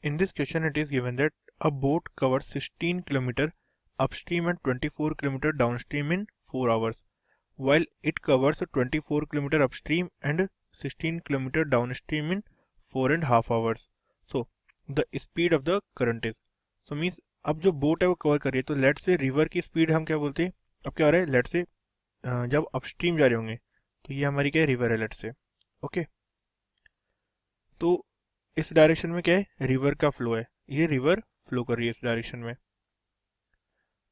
In this question, it is given that a boat covers 16 km upstream and 24 km downstream in 4 hours, while it covers 24 km upstream and 16 km downstream in 4.5 hours. So, the speed of the current is. So means अब जो boat है वो cover कर रही है, तो late से river की स्पीड हम क्या बोलते हैं, अब क्या हो रहा है, लेट से जब अपस्ट्रीम जा रहे होंगे तो ये हमारी क्या है, रिवर है लेट से। ओके, तो इस डायरेक्शन में क्या है, रिवर का फ्लो है, ये रिवर फ्लो कर रही है इस डायरेक्शन में।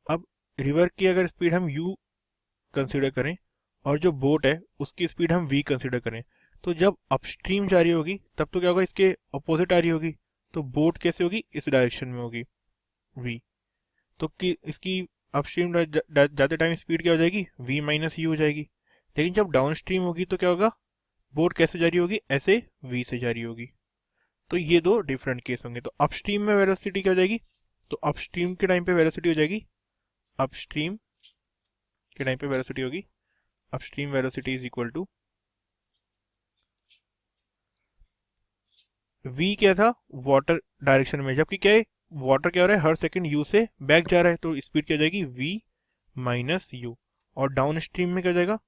अब रिवर की अगर स्पीड हम u कंसीडर करें और जो बोट है उसकी स्पीड हम v कंसीडर करें, तो जब अपस्ट्रीम जा रही होगी तब तो क्या होगा, इसके अपोजिट आ रही होगी, तो बोट कैसे होगी, इस डायरेक्शन में होगी v। तो इसकी अपस्ट्रीम जाते टाइम स्पीड क्या हो जाएगी, v माइनस यू हो जाएगी। लेकिन जब डाउन स्ट्रीम होगी तो क्या होगा, बोट कैसे जा रही होगी, ऐसे v से जा रही होगी। तो ये दो डिफरेंट केस होंगे। तो अपस्ट्रीम में वेलोसिटी क्या हो जाएगी, तो अपस्ट्रीम के टाइम पे वेलोसिटी हो जाएगी, अपस्ट्रीम के टाइम पे वेलोसिटी होगी, upstream velocity is equal to v क्या था, वाटर डायरेक्शन में, जबकि क्या है, वाटर क्या हो रहा है, हर सेकंड u से बैक जा रहा है, तो स्पीड क्या हो जाएगी, v माइनस यू। और डाउन स्ट्रीम में क्या हो जाएगा,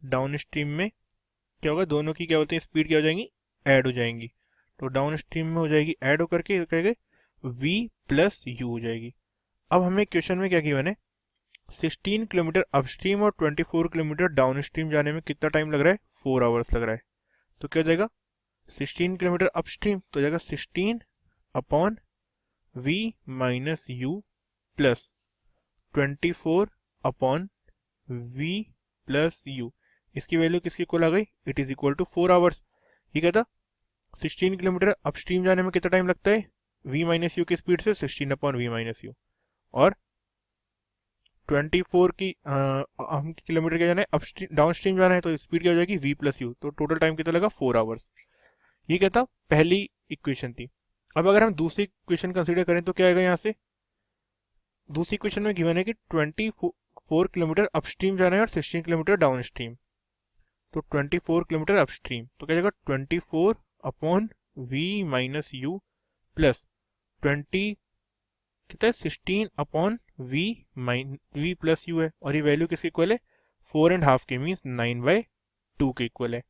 डाउन स्ट्रीम में क्या होगा, दोनों की क्या बोलते हैं, स्पीड क्या हो जाएंगी, ऐड हो जाएंगी। तो डाउन स्ट्रीम में हो जाएगी ऐड होकर के कहेंगे v प्लस यू हो जाएगी। अब हमें क्वेश्चन में क्या गिवन है, 16 किलोमीटर अपस्ट्रीम और 24 किलोमीटर डाउन स्ट्रीम जाने में कितना टाइम लग रहा है, 4 आवर्स लग रहा है। तो क्या हो जाएगा, 16 किलोमीटर अपस्ट्रीम तो हो जाएगा 16 upon v minus u plus 24 upon v plus u. इसकी वैल्यू किसकी इक्वल आ गई, it is equal to 4 hours. ये क्या था, 16 किलोमीटर अपस्ट्रीम जाने में कितना टाइम लगता है, v माइनस यू की स्पीड से 16 अपॉन v माइनस यू, और 24 की हम किलोमीटर क्या जाना है, अपस्ट्रीम डाउन स्ट्रीम जाना है, तो स्पीड क्या हो जाएगी, v प्लस यू। तो टोटल टाइम कितना लगा, 4 आवर्स। ये क्या था, पहली इक्वेशन थी। अब अगर हम दूसरी इक्वेशन कंसीडर करें तो क्या आएगा, यहाँ से दूसरी इक्वेशन में गिवन है कि 24 किलोमीटर अपस्ट्रीम जाना है और 16 किलोमीटर डाउन स्ट्रीम। तो 24 किलोमीटर अपस्ट्रीम तो क्या जाएगा, 24 upon v minus u plus 20 कितना है, 16 अपॉन v प्लस यू है, और ये वैल्यू किसके इक्वल है, 4.5 के, मीन्स 9/2 के इक्वल है।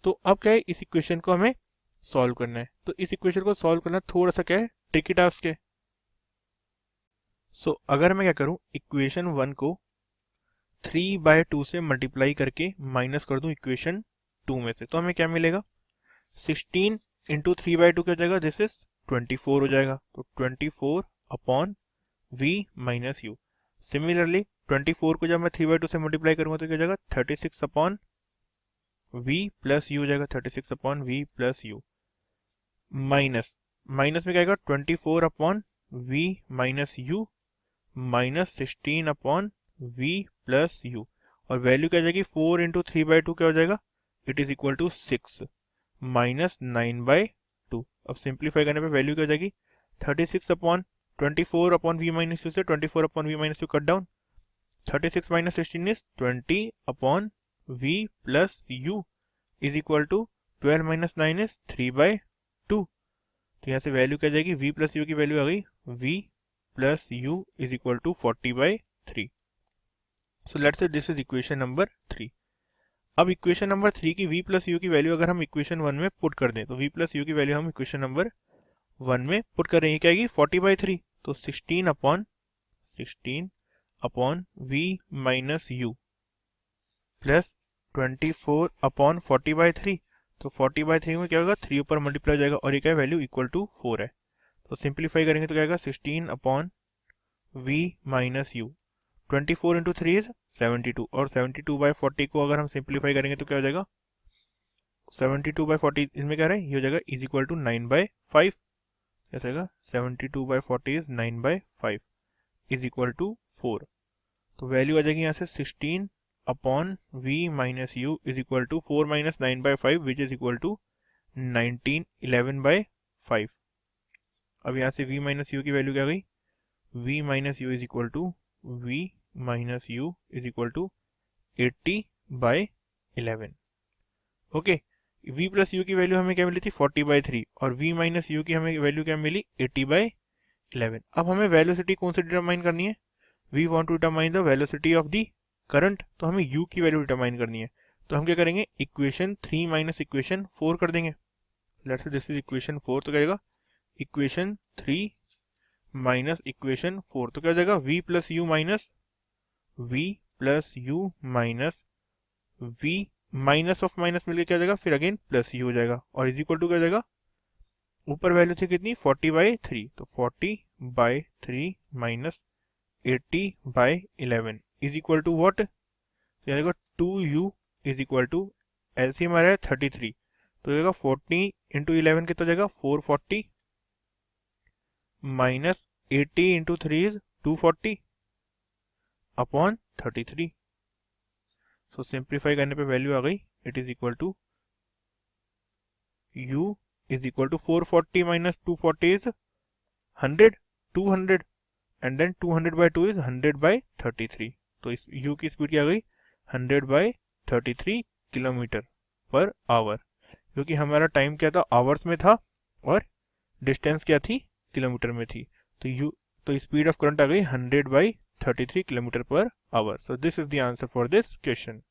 तो अब क्या है, इस इक्वेशन को हमें सॉल्व करना है। तो इस इक्वेशन को सॉल्व करना थोड़ा सा क्या है, ट्रिकी टास्क है। सो अगर मैं क्या करूं, इक्वेशन 1 को 3/2 से मल्टीप्लाई करके माइनस कर दूं इक्वेशन 2 में से, तो हमें क्या मिलेगा, 16 इंटू 3/2 क्या हो जाएगा, दिस इज 24 हो जाएगा। तो 24 upon v minus you. Similarly 24 को जब मैं 3/2 से मल्टीप्लाई करूंगा तो क्या हो जाएगा, 36 अपॉन v प्लस यू हो जाएगा, 36 upon v plus u minus minus में क्या आएगा, 24 upon v minus u minus 16 upon v plus u, और वैल्यू क्या आ जाएगी, 4 इंटू 3/2 क्या हो जाएगा, it is equal to 6 minus 9/2। अब सिंप्लीफाई करने पे वैल्यू क्या हो जाएगी, 36 upon 24 upon v minus u से 24 upon v minus u cut down, 36 minus 16 is 20 upon v plus u is equal to 12 minus 9 is 3/2। तो यहाँ से वैल्यू क्या जाएगी, v प्लस यू की वैल्यू आ गई, v plus u is equal to 40/3। So let's say this is equation number 3। अब equation number 3 की v प्लस यू की वैल्यू अगर हम इक्वेशन 1 में पुट कर दें, तो v प्लस यू की वैल्यू हम इक्वेशन नंबर 1 में पुट कर रहे हैं, क्या आएगी 40/3। तो 16 upon v minus u plus 24 upon 40/3। तो 40/3 में क्या होगा, 3 ऊपर मल्टीप्लाई हो जाएगा, और ये क्या वैल्यू इक्वल टू 4 है। तो सिंप्लीफाई करेंगे तो क्या आएगा, 16 upon v minus you, 24 into 3 is 72, और 72/40 को अगर हम सिंप्लीफाई करेंगे तो क्या हो जाएगा, 72/40 इसमें क्या है, ये हो जाएगा इज इक्वल टू 9/5। कैसे आएगा, 72/40 इज 9/5 इज इक्वल टू 4। तो वैल्यू आ जाएगी यहाँ से 16 upon v minus u is equal to 4 minus 9/5 which is equal to 11/5। अब यहाँ से v माइनस यू की वैल्यू क्या गई, v minus u is equal to v minus u is equal to 80/11। Okay, v plus u की value हमें क्या मिली थी 40/3 और v माइनस यू की हमें वैल्यू क्या मिली 80/11। अब हमें वेलोसिटी कौन सी डिटरमाइन करनी है, we want to determine the velocity of the current, तो हमें u की वैल्यू डिटरमाइन करनी है। तो हम क्या करेंगे, इक्वेशन 3 माइनस इक्वेशन 4 कर देंगे। Let's say this is equation 4, तो क्या जाएगा इक्वेशन 3 माइनस इक्वेशन 4, तो क्या हो जाएगा v plus u minus v minus of minus मिलकर क्या हो जाएगा, फिर अगेन प्लस यू हो जाएगा, और इज इक्वल टू क्या हो जाएगा, ऊपर वैल्यू थी कितनी 40/3, तो 40/3 minus 80/11 is equal to what, तो जाएगा 2u is equal to LCM आ रहा है 33, तो जाएगा 40 इंटू 11 कितना जाएगा 440 minus 80 into 3 is 240 upon 33। So simplify करने पे वैल्यू आ गई, it is equal to u is equal to 440 minus 240 is 200 and then 200/2 is 100/33। तो इस u की स्पीड क्या आ गई 100/33 किलोमीटर पर आवर, क्योंकि हमारा टाइम क्या था आवर्स में था और डिस्टेंस क्या थी किलोमीटर में थी। तो स्पीड ऑफ करंट आ गई 100/33 kilometre per hour. So this is the answer for this question.